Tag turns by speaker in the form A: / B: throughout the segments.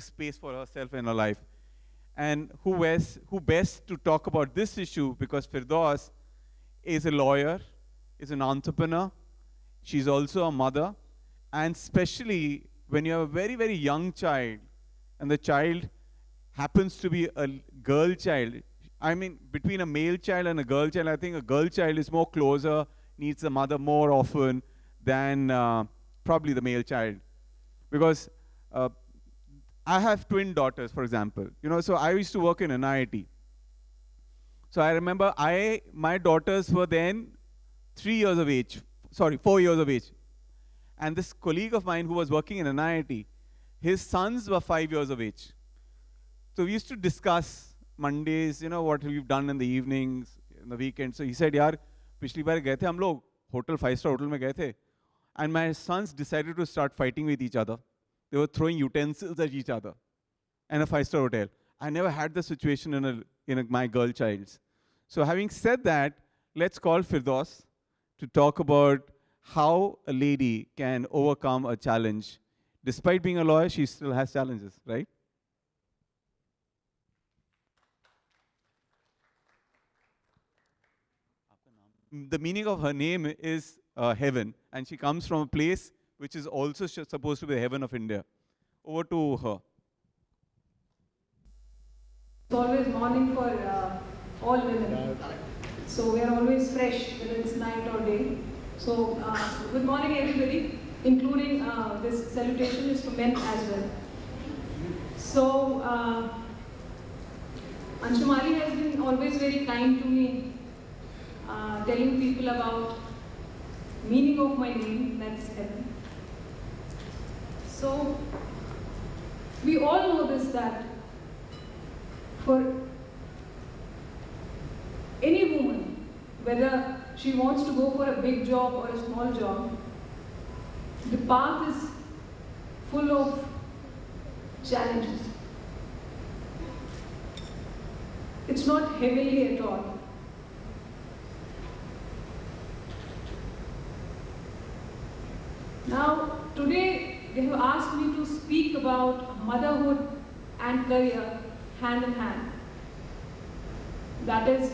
A: space for herself in her life. And who best to talk about this issue, because Firdaus is a lawyer, is an entrepreneur, she's also a mother, and especially when you have a very, very young child, and the child happens to be a girl child. I mean, between a male child and a girl child, I think a girl child is more closer, needs the mother more often than probably the male child. Because I have twin daughters, for example. So I used to work in an IIT. So I remember my daughters were then 4 years of age. And this colleague of mine who was working in an IIT, his sons were 5 years of age. So we used to discuss Mondays, what we've done in the evenings, in the weekends. So he said, yaar, पिछली बार गए थे हम लोग, hotel, 5-star hotel में गए थे. And my sons decided to start fighting with each other. They were throwing utensils at each other in a 5-star hotel. I never had the situation in my girl child's. So having said that, let's call Firdaus to talk about how a lady can overcome a challenge. Despite being a lawyer, she still has challenges, right? The meaning of her name is heaven, and she comes from a place which is also supposed to be the heaven of India. Over to her.
B: It's always morning for all women. So we are always fresh, whether it's night or day. So good morning everybody, including this salutation is to men as well. So Anshumali has been always very kind to me, telling people about meaning of my name, that's heaven. So we all know this, that for any woman, whether she wants to go for a big job or a small job, the path is full of challenges. It's not heavenly at all. Now, today they have asked me to speak about motherhood and career hand in hand. That is,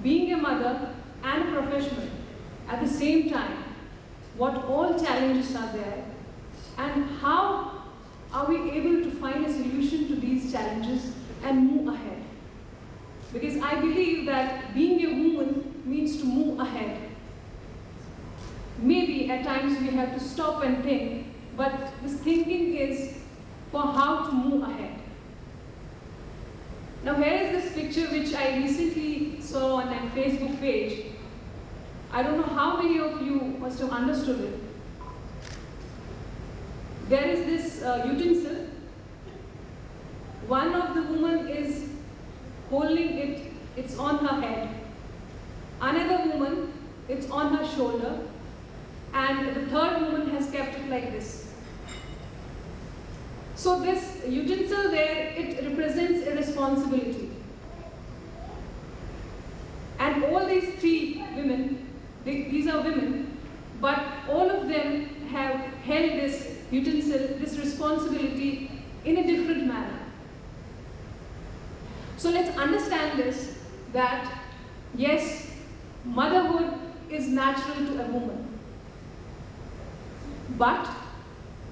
B: being a mother and a professional at the same time, what all challenges are there, and how are we able to find a solution to these challenges and move ahead. Because I believe that being a woman means to move ahead. Maybe at times we have to stop and think, but this thinking is for how to move ahead. Now here is this picture which I recently saw on my Facebook page. I don't know how many of you must have understood it. There is this utensil. One of the women is holding it, it's on her head. Another woman, it's on her shoulder. And the third woman has kept it like this. So this utensil there, it represents a responsibility. And all these three women, these are women, but all of them have held this utensil, this responsibility in a different manner. So let's understand this, that yes, motherhood is natural to a woman. But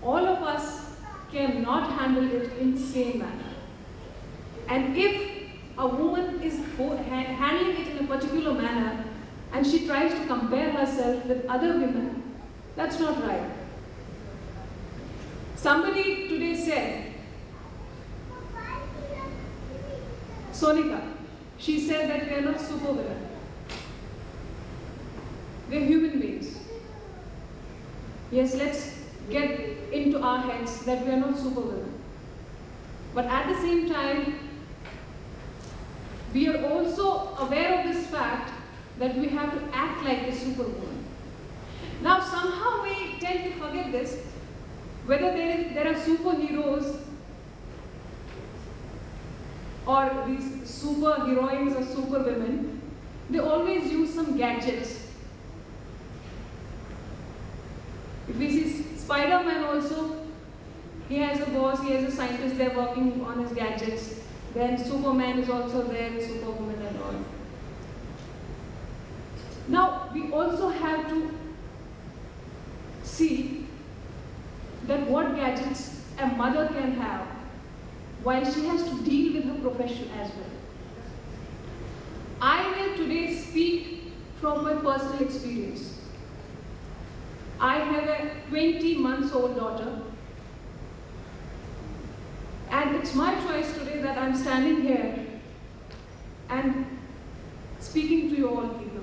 B: all of us cannot handle it in the same manner. And if a woman is handling it in a particular manner and she tries to compare herself with other women, that's not right. Somebody today said, Sonika, she said that we are not superwomen. We are human beings. Yes, let's get into our heads that we are not superwomen. But at the same time, we are also aware of this fact that we have to act like a superwoman. Now, somehow we tend to forget this, whether there are superheroes or these super heroines or super women, they always use some gadgets. If we see Spider-Man also, He has a boss, he has a scientist there working on his gadgets. Then Superman is also there, Superwoman and all. Now, we also have to see that what gadgets a mother can have while she has to deal with her profession as well. I will today speak from my personal experience. I have a 20-month-old daughter, and it's my choice today that I'm standing here and speaking to you all people.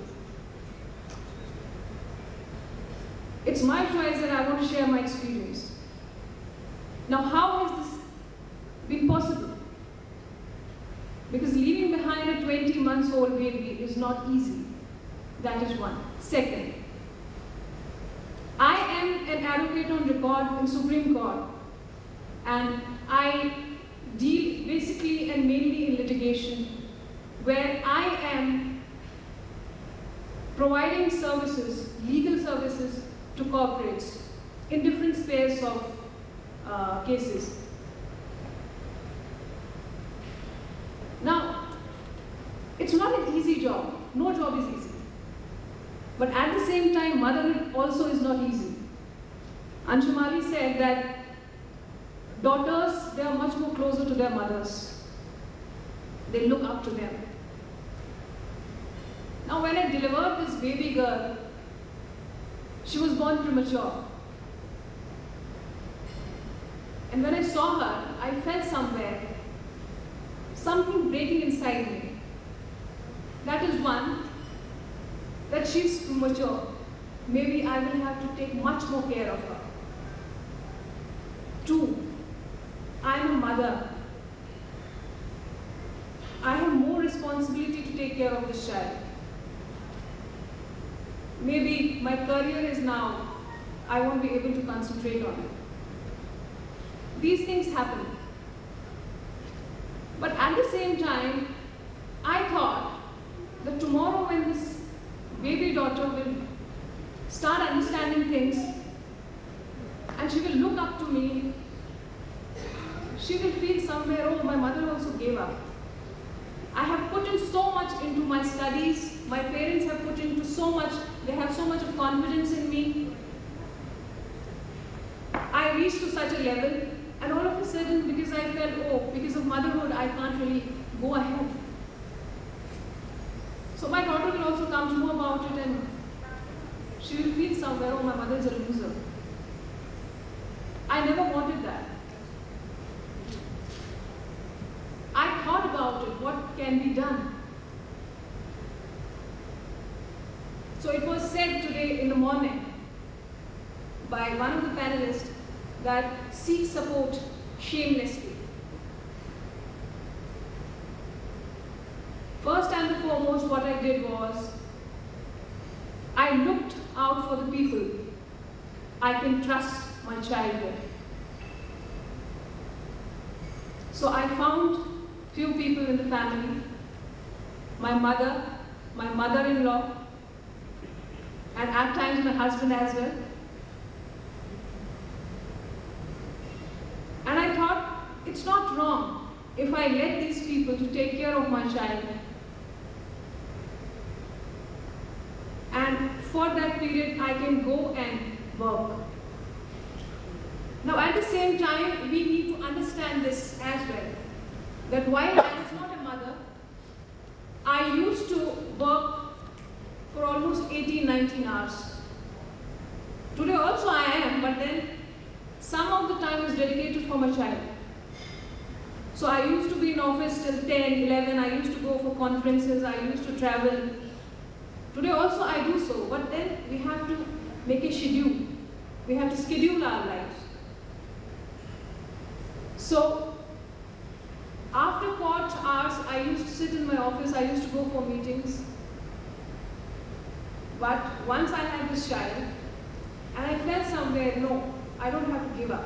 B: It's my choice that I want to share my experience. Now, how has this been possible? Because leaving behind a 20-month-old baby is not easy. That is one. Second, I am an advocate on record in Supreme Court, and I deal basically and mainly in litigation, where I am providing services, legal services, to corporates in different spheres of cases. Now, it's not an easy job. No job is easy. But at the same time, motherhood also is not easy. Anshumali said that daughters, they are much more closer to their mothers. They look up to them. Now, when I delivered this baby girl, she was born premature. And when I saw her, I felt something breaking inside me. That is one, that she's premature. Maybe I will have to take much more care of her. Two, I'm a mother. I have more responsibility to take care of this child. Maybe my career is now, I won't be able to concentrate on it. These things happen. But at the same time, I thought that tomorrow when this baby daughter will start understanding things and she will look up to me, she will feel somewhere, oh, my mother also gave up. I have put in so much into my studies, my parents have put into so much, they have so much of confidence in me. I reached to such a level, and all of a sudden, because I felt, oh, because of motherhood, I can't really go ahead. So my daughter will also come to know about it, and she will feel somewhere, oh, my mother is a loser. I never wanted that. I thought about it, what can be done? So it was said today in the morning by one of the panelists that seek support shamelessly. First and foremost, what I did was, I looked out for the people I can trust my child with. So I found few people in the family, my mother, my mother-in-law, and at times my husband as well. And I thought, it's not wrong if I let these people to take care of my child. And for that period, I can go and work. Now, at the same time, we need to understand this as well, that while I was not a mother, I used to work for almost 18, 19 hours. Today also I am, but then some of the time is dedicated for my child. So I used to be in office till 10, 11, I used to go for conferences, I used to travel. Today also I do so, but then we have to make a schedule. We have to schedule our lives. So after court hours, I used to sit in my office, I used to go for meetings. But once I had this child, and I felt somewhere, no, I don't have to give up.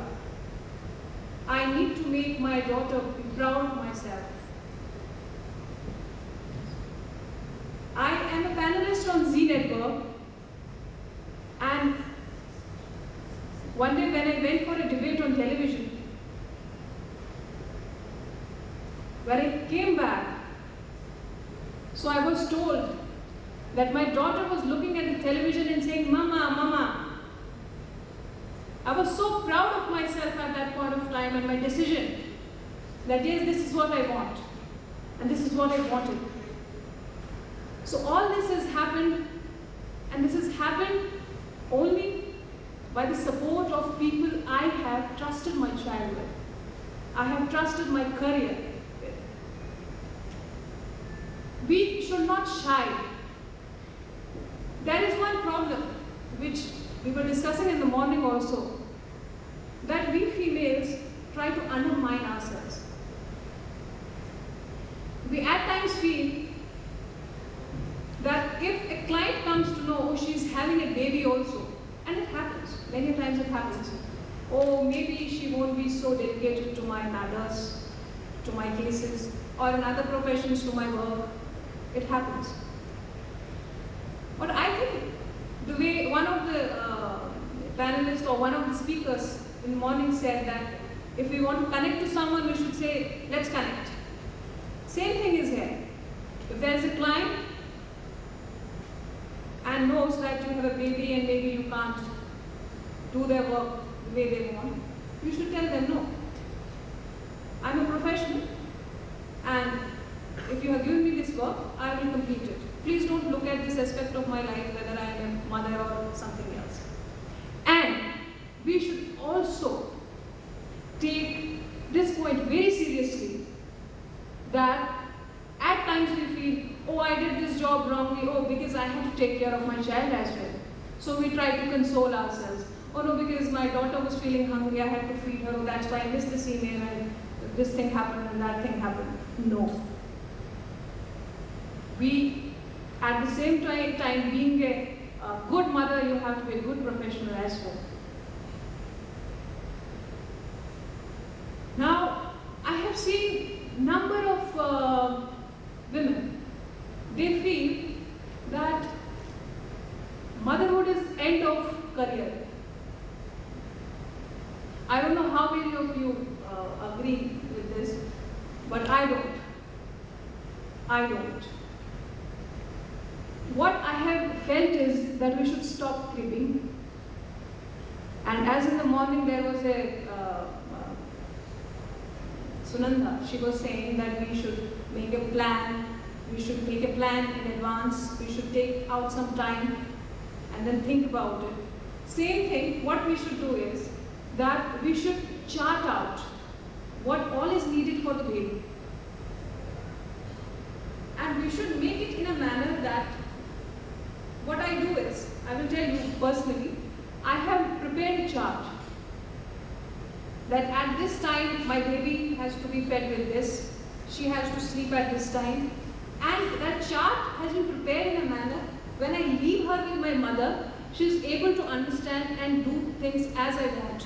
B: I need to make my daughter be proud of myself. I am a panelist on Z Network, and one day when I went for a debate on television, came back, so I was told that my daughter was looking at the television and saying, "Mama, Mama." I was so proud of myself at that point of time and my decision that yes, this is what I want and this is what I wanted. So all this has happened, and this has happened only by the support of people I have trusted my child with. I have trusted my career with. We should not shy. There is one problem which we were discussing in the morning also, that we females try to undermine ourselves. We at times feel that if a client comes to know, oh, she's having a baby also, and it happens, many times it happens, oh, maybe she won't be so dedicated to my matters, to my cases, or in other professions to my work, it happens. But I think the way one of the panelists or one of the speakers in the morning said that if we want to connect to someone, we should say, let's connect. Same thing is here. If there is a client and knows that you have a baby and maybe you can't do their work the way they want, you should tell them, no. I'm a professional, and if you have given me this work, I will complete it. Please don't look at this aspect of my life, whether I am a mother or something else. And we should also take this point very seriously, that at times we feel, oh, I did this job wrongly, oh, because I had to take care of my child as well. So we try to console ourselves. Oh no, because my daughter was feeling hungry, I had to feed her, oh, that's why I missed this email and this thing happened and that thing happened. No. We, at the same time, being a good mother, you have to be a good professional as well. Now, I have seen number of women, they feel that motherhood is end of career. I don't know how many of you agree with this, but I don't. I don't. What I have felt is that we should stop cribbing. And as in the morning there was a Sunanda, she was saying that we should make a plan, we should make a plan in advance, we should take out some time and then think about it. Same thing, what we should do is that we should chart out what all is needed for the baby. And we should make it in a manner that what I do is, I will tell you personally, I have prepared a chart that at this time my baby has to be fed with this, she has to sleep at this time, and that chart has been prepared in a manner when I leave her with my mother, she is able to understand and do things as I want.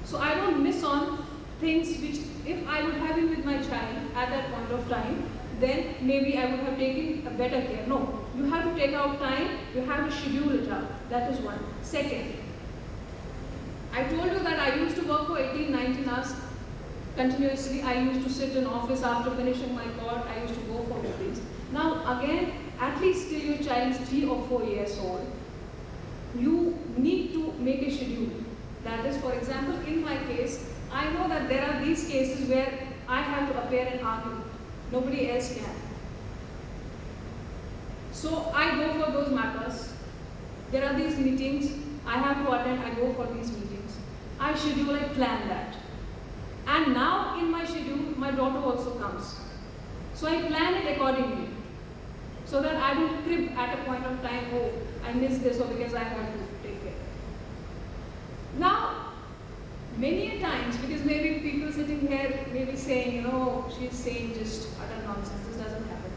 B: So I don't miss on things which, if I would have been with my child at that point of time, then maybe I would have taken a better care. No, you have to take out time, you have to schedule it out. That is one. Second, I told you that I used to work for 18, 19 hours continuously. I used to sit in office after finishing my court. I used to go for meetings. Now again, at least till your child is 3 or 4 years old, you need to make a schedule. That is, for example, in my case, I know that there are these cases where I have to appear and argue. Nobody else can. So I go for those matters. There are these meetings I have to attend, I go for these meetings. I schedule, I plan that. And now in my schedule, my daughter also comes. So I plan it accordingly. So that I don't crib at a point of time, oh, I missed this or because I have to take care. Now, many a times, because maybe people sitting here may be saying, you know, she's saying just utter nonsense, this doesn't happen.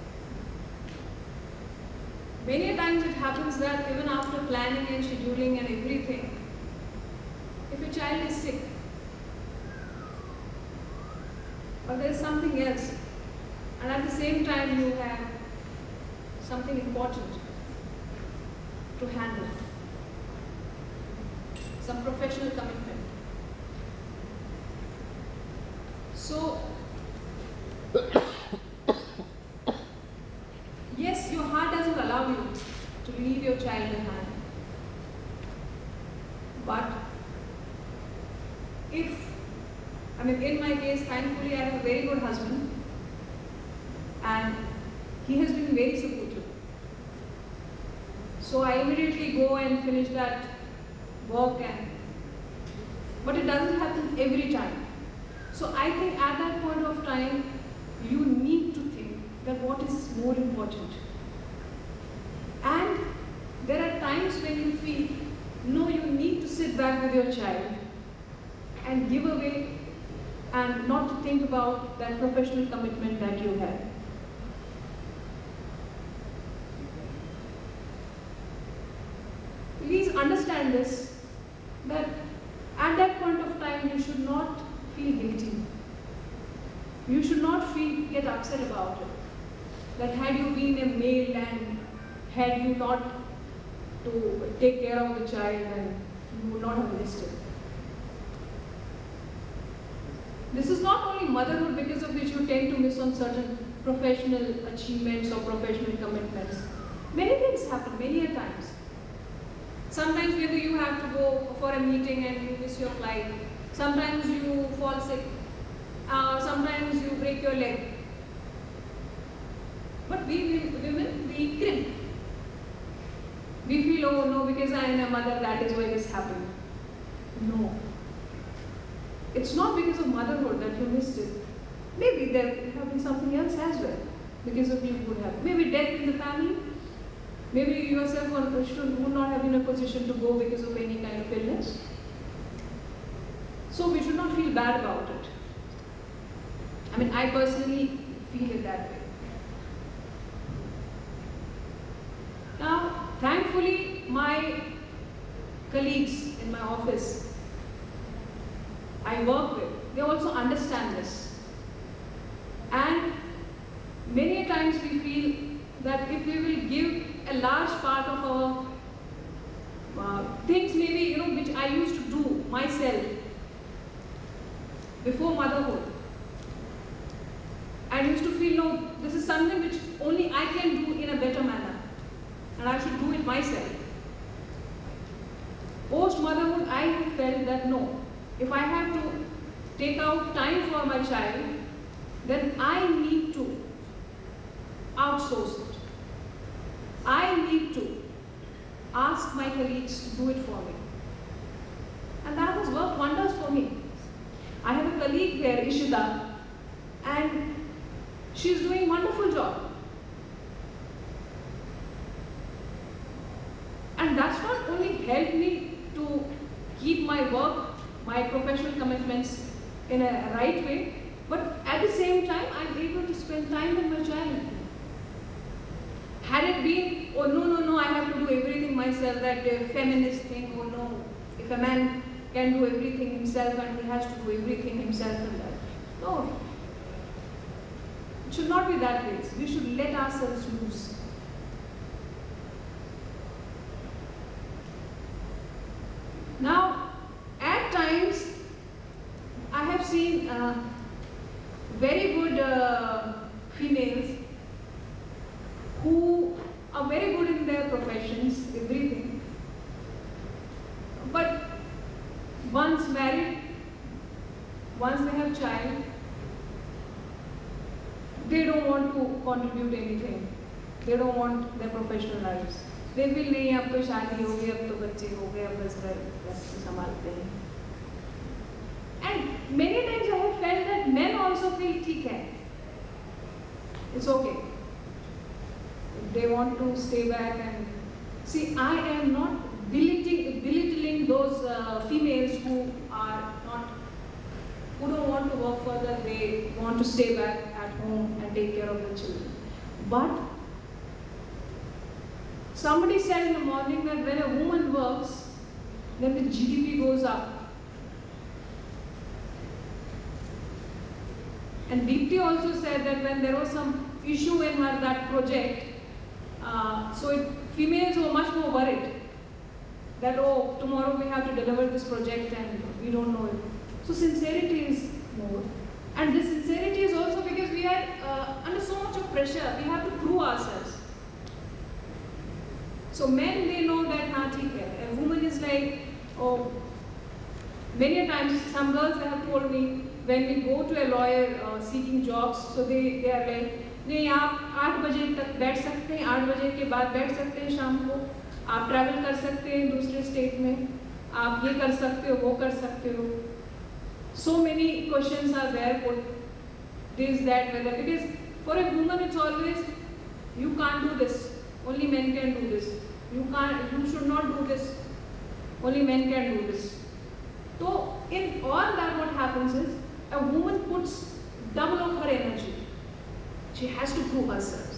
B: Many a times it happens that even after planning and scheduling and everything, if a child is sick, or there is something else, and at the same time you have something important to handle, some professional commitment. So, thankfully I have a very good husband, and he has been very supportive. So I immediately go and finish that work, but it doesn't happen every time. So I think at that point of time, you need to think that what is more important. And there are times when you feel, no, you need to sit back with your child and give away and not to think about that professional commitment that you have. Please understand this, that at that point of time you should not feel guilty. You should not get upset about it. That had you been a male and had you not to take care of the child, then you would not have enlisted. This is not only motherhood because of which you tend to miss on certain professional achievements or professional commitments. Many things happen, many a times. Sometimes whether you have to go for a meeting and you miss your flight. Sometimes you fall sick. Sometimes you break your leg. But we women, we crimp. We feel, oh no, because I am a mother, that is why this happened. No. It's not because of motherhood that you missed it. Maybe there have been something else as well. Because of you would have. Maybe death in the family. Maybe you yourself would not have been in a position to go because of any kind of illness. So we should not feel bad about it. I mean, I personally feel it that way. Now, thankfully, my colleagues in my office I work with, they also understand this. And many times we feel that if we will give a large part of our things maybe, which I used to do myself before motherhood, I used to feel, no, this is something which only I can do in a better manner. And I should do it myself. Post motherhood, I have felt that no, if I have to take out time for my child, then I need to outsource it. I need to ask my colleagues to do it for me. And that has worked wonders for me. I have a colleague here, Ishita, and she's doing a wonderful job. And that's not only helped me to keep my work, my professional commitments in a right way, but at the same time, I'm able to spend time with my child. Had it been, oh no, I have to do everything myself, that feminist thing, oh no, if a man can do everything himself and he has to do everything himself and that. No. It should not be that way. We should let ourselves loose. Now, at times, I have seen very good females who are very good in their professions, everything. But once married, once they have child, they don't want to contribute anything. They don't want their professional lives. They feel नहीं अब तो शादी हो गई, अब तो बच्चे हो गए, अब बस घर संभालते हैं. And many times I have felt that men also feel ठीक है. It's okay. If they want to stay back and see, I am not belittling those females who don't want to work further. They want to stay back at home and take care of the children. But somebody said in the morning that when a woman works, then the GDP goes up. And Deepti also said that when there was some issue in that project, females were much more worried that, oh, tomorrow we have to deliver this project and we don't know it. So sincerity is more. And this sincerity is also because we are under so much of pressure. We have to prove ourselves. So men, they know that, a woman is like, oh, many times some girls they have told me when we go to a lawyer seeking jobs, so they are like, नहीं आप 8 बजे तक बैठ सकते हैं, 8 बजे के बाद बैठ सकते हैं शाम को, आप ट्रैवल कर सकते हैं दूसरे स्टेट में, आप ये कर सकते हो, वो कर सकते हो. So many questions are there put, this, that, whether, because for a woman it's always, you can't do this, only men can do this. You should not do this, only men can do this. So in all that what happens is, a woman puts double of her energy. She has to prove herself.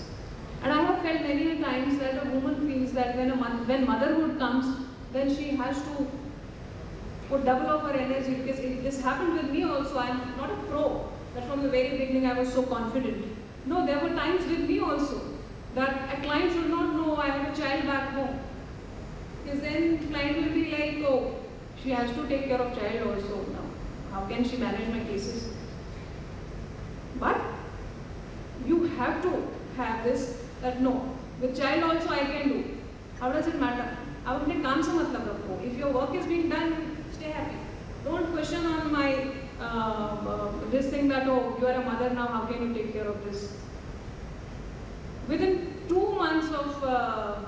B: And I have felt many times that a woman feels that when motherhood comes, then she has to put double of her energy, because this happened with me also. I am not a pro, that from the very beginning I was so confident. No, there were times with me also that a client should not know I have a child back home. Because then client will be like, oh, she has to take care of child also now. How can she manage my cases? But you have to have this, that no, with child also I can do. How does it matter? आप अपने काम से मतलब रखो. If your work is being done, stay happy. Don't question on my this thing that, oh, you are a mother now, how can you take care of this? Within 2 months of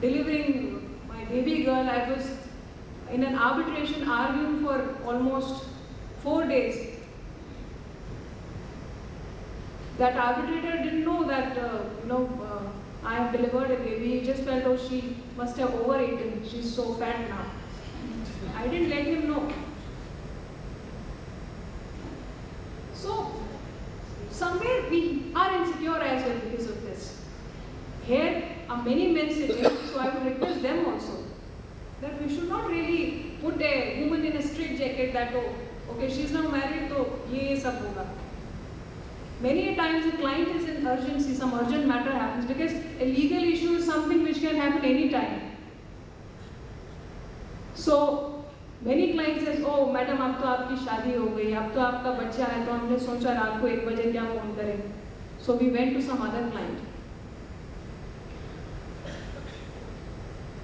B: delivering my baby girl, I was in an arbitration arguing for almost 4 days. That arbitrator didn't know that, I have delivered a baby. He just felt, oh, she must have overeaten. She's so fat now. I didn't let him know. So, somewhere we are insecure as well because of this. Here are many men sitting, so I would request them also that we should not really put a woman in a straitjacket that, oh, okay, she's now married, so ye sab hoga. Many a times the client is in urgency, some urgent matter happens, because a legal issue is something which can happen any time. So many clients says, oh madam, अब तो आपकी शादी हो गई, अब तो आपका बच्चा है, तो हमने सोचा रात को 1 बजे क्या फोन करें. So we went to some other client.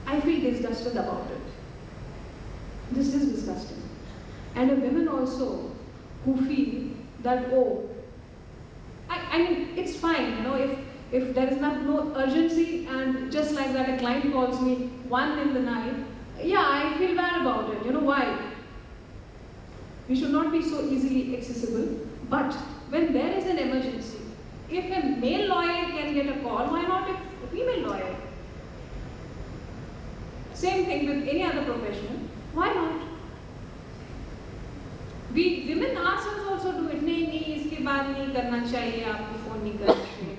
B: I feel disgusted about it. This is disgusting. And a women also who feel that, oh, I mean, it's fine, if there is no urgency, and just like that a client calls me 1 in the night, yeah, I feel bad about it. You know why? We should not be so easily accessible. But when there is an emergency, if a male lawyer can get a call, why not a female lawyer? Same thing with any other professional. Why not? We women ourselves also do it. नहीं, इसके बाद नहीं करना चाहिए, आपको phone नहीं करना चाहिए.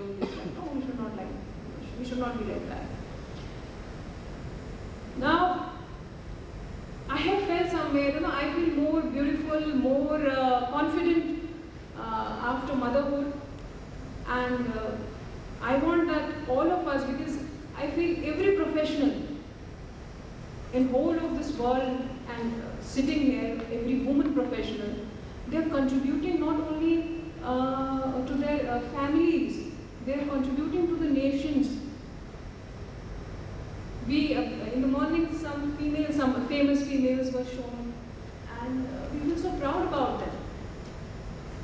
B: No, we should not like that. We should not be like that. Now, I have felt somewhere, I feel more beautiful, more confident after motherhood, and I want that all of us, because I feel every professional in whole of this world and sitting there, every woman professional, they are contributing not only to their families, they are contributing to the nations. We, in the morning, some famous females were shown, and we were so proud about them.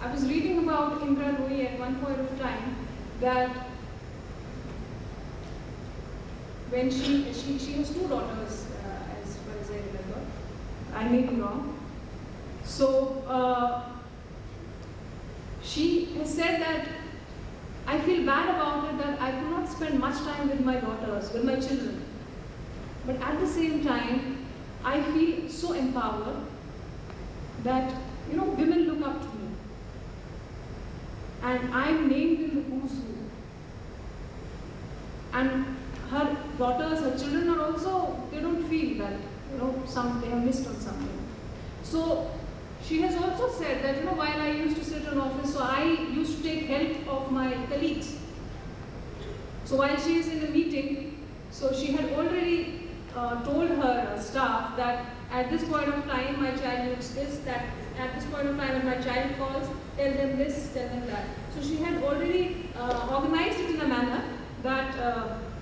B: I was reading about Indra Nooyi at one point of time, that when she has 2 daughters, as far as I remember. I may be wrong. So she has said that I feel bad about it that I could not spend much time with my daughters, with my children. But at the same time, I feel so empowered that, women look up to me. And I'm named in the who's who. And her daughters, her children are also, they don't feel that, they have missed on something. So she has also said that, while I used to sit in office, so I used to take help of my colleagues. So while she is in a meeting, so she had already told her staff that at this point of time my child needs this, that at this point of time when my child calls, tell them this, tell them that. So she had already organized it in a manner that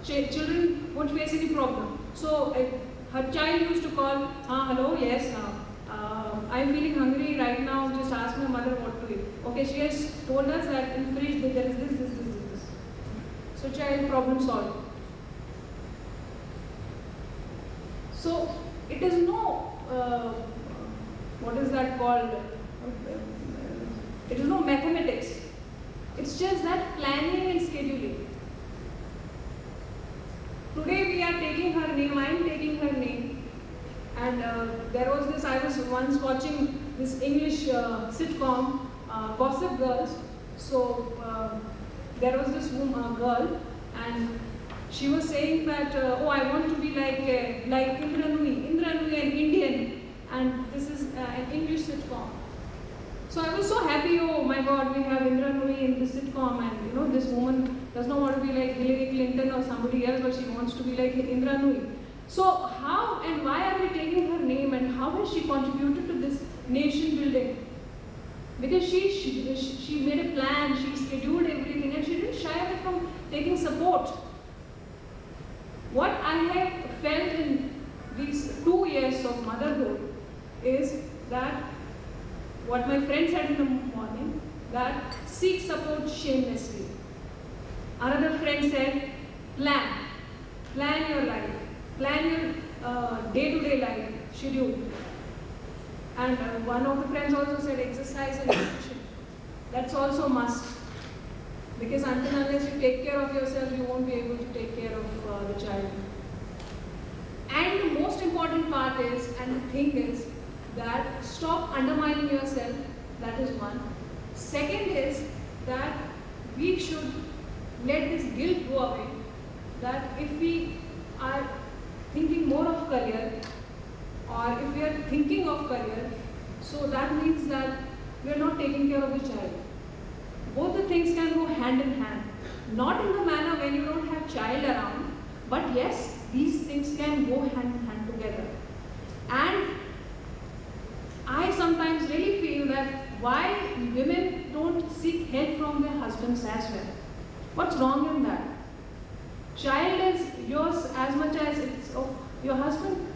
B: children won't face any problem. So her child used to call, hello, yes, I'm feeling hungry right now, just ask my mother Okay, she has told us that in fridge there is this. So child problem solved. So it is no, what is that called? It is no mathematics. It's just that planning and scheduling. Today we are taking her name, I am taking her name. And there was this, I was once watching this English sitcom, Gossip Girls. So there was this girl, and she was saying that, oh, I want to be like Indra Nui, an Indian, and this is an English sitcom. So I was so happy, oh my God, we have Indra Nui in this sitcom, and you know, this woman does not want to be like Hillary Clinton or somebody else, but she wants to be like Indra Nui. So how and why are we taking her name, and how has she contributed to this nation building? Because she made a plan, she scheduled everything, and she didn't shy away from taking support. What I have felt in these 2 years of motherhood is that what my friend said in the morning, that seek support shamelessly. Another friend said, plan your life, plan your day-to-day life schedule. And one of the friends also said exercise and nutrition. That's also must. Because until unless you take care of yourself, you won't be able to take care of the child. And the most important part is, and the thing is, that stop undermining yourself. That is one. Second is that we should let this guilt go away. That if we are thinking more of career, or if we are thinking of career, so that means that we are not taking care of the child. Both the things can go hand in hand. Not in the manner when you don't have child around, but yes, these things can go hand in hand together. And I sometimes really feel that why women don't seek help from their husbands as well. What's wrong in that? Child is yours as much as it's of your husband.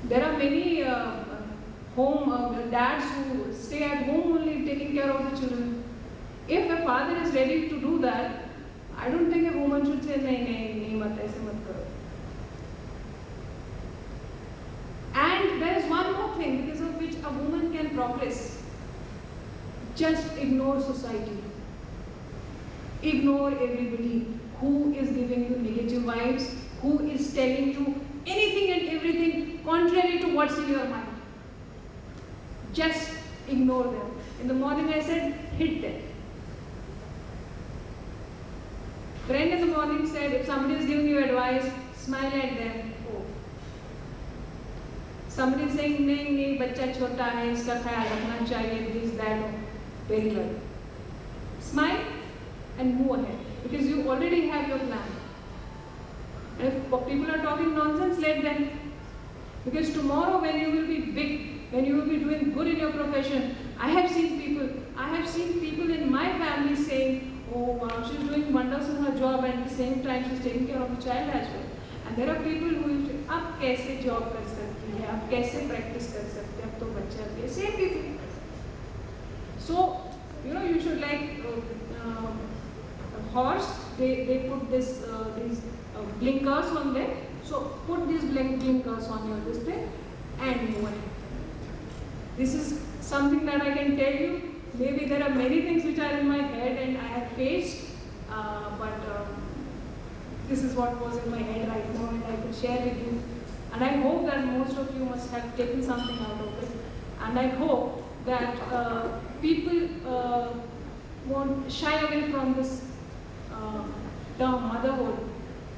B: There are many dads who stay at home only taking care of the children. If a father is ready to do that, I don't think a woman should say, nahi, mat aise mat karo. And there is one more thing because of which a woman can progress. Just ignore society. Ignore everybody who is giving you negative vibes, who is telling you anything and everything contrary to what's in your mind. Just ignore them. In the morning I said, hit them. Friend in the morning said, if somebody is giving you advice, smile at them. Oh. Somebody is saying, nahi, bachcha chota hai, iska khayal rakhna chahiye, this, that. Very well. Smile and move ahead. Because you already have your plan. And if people are talking nonsense, let them. Because tomorrow when you will be big, when you will be doing good in your profession, I have seen people in my family saying, oh wow, she's doing wonders in her job and at the same time she's taking care of the child as well. And there are people who will say, आप कैसे job कर सकती हैं, आप कैसे practice कर सकते हैं, अब तो बच्चा भी है, same people. So, you know, you should like a horse, they put this, these blinkers on there. So put these blinkers on your display and move ahead. This is something that I can tell you. Maybe there are many things which are in my head and I have faced, but this is what was in my head right now and I could share with you. And I hope that most of you must have taken something out of it. And I hope that people won't shy away from this term motherhood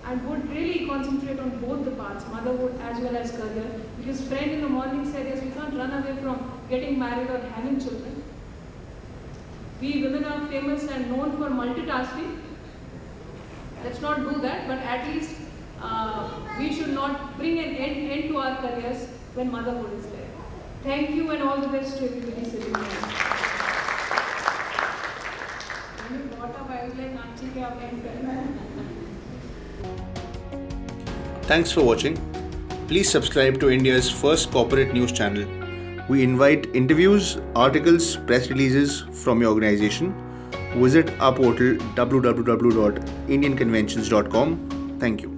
B: and would really concentrate on both the parts, motherhood as well as career. Because friend in the morning said, yes, we can't run away from getting married or having children. We women are famous and known for multitasking. Let's not do that, but at least we should not bring an end to our careers when motherhood is there. Thank you and all the best to everybody sitting here. When you brought up, I was like, Auntie, kya aap end karna hai?
C: Thanks for watching. Please subscribe to India's first corporate news channel, We invite interviews, articles, press releases from your organization. Visit our portal www.indianconventions.com. Thank you.